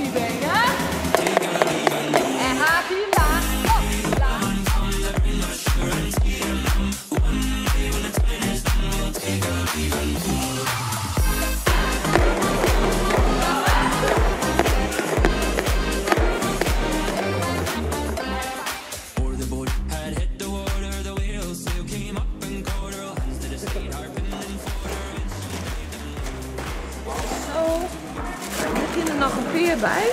die ben, hè? En haak hier laag, op, laag. Er zit er nog een peer bij.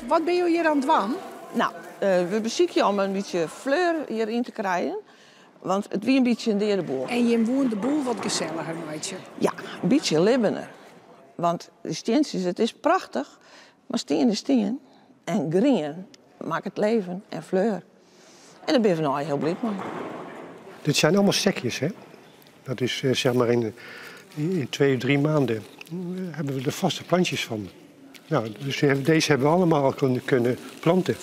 Wat ben je hier aan het doen? Nou, we bezieken om een beetje fleur hierin te krijgen. Want het wie een beetje een derenboel. En je woont de boel wat gezelliger, weet je. Ja, een beetje libbener. Want de steentjes, het is prachtig. Maar steen is steen. En green maakt het leven en fleur. En daar ben je nou heel blij mee. Dit zijn allemaal sekjes, hè? Dat is zeg maar in 2, 3 maanden hebben we er vaste plantjes van. Nou, dus deze hebben we allemaal al kunnen planten.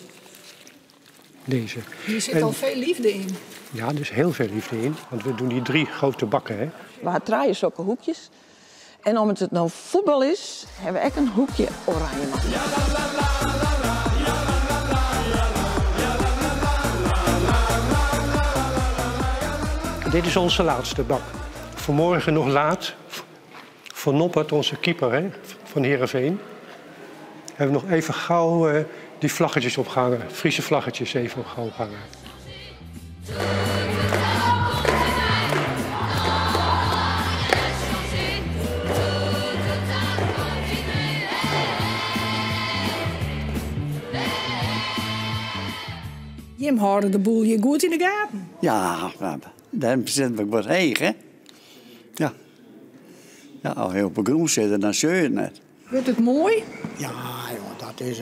Deze. Hier zit al veel liefde in. Ja, er is heel veel liefde in. Want we doen die 3 grote bakken, hè? We draaien zulke hoekjes. En omdat het nou voetbal is, hebben we ook een hoekje oranje maken. Dit is onze laatste bak. Vanmorgen nog laat, Van Noppert, onze keeper, hè, van Heerenveen, hebben we nog even gauw die vlaggetjes opgehangen. Friese vlaggetjes even gauw ophangen. Jim houden de boel hier goed in de gaten. Ja, daar zitten we wat heen, hè? Ja. Ja, al heel veel groen zitten, dan zeur je het net. Wordt het mooi? Ja, joh, dat is...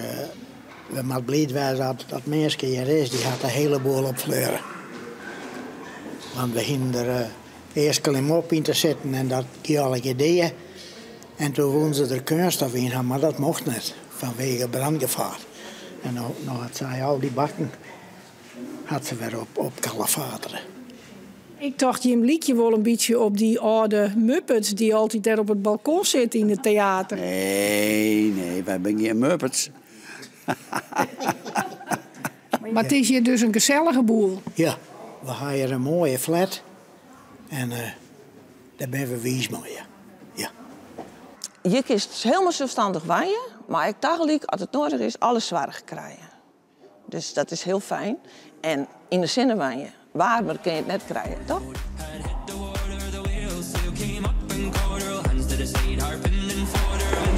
we moeten blij zijn dat mensen hier is, die gaat een heleboel op fleuren. Want we gingen er eerst klim op in te zitten en dat alle ideeën. En toen woonden ze er kunststof in gaan, maar dat mocht niet, vanwege brandgevaar. En nou had zij al die bakken, had ze weer op kalefateren. Ik dacht, Jim liet je wel een beetje op die oude Muppets die altijd daar op het balkon zitten in het theater. Nee, wij zijn geen Muppets. Maar het is hier dus een gezellige boel. Ja, we hebben hier een mooie flat. En daar ben we wies mee, ja. Je kiest helemaal zelfstandig waaien, maar ik tegelijk, als het nodig is, alles zwaar krijgen. Dus dat is heel fijn. En in de zinnen waaien, warmer kun je het net krijgen, toch? Head the water, the wheel sail came up and caught her. Hands to the side, harping and fought her.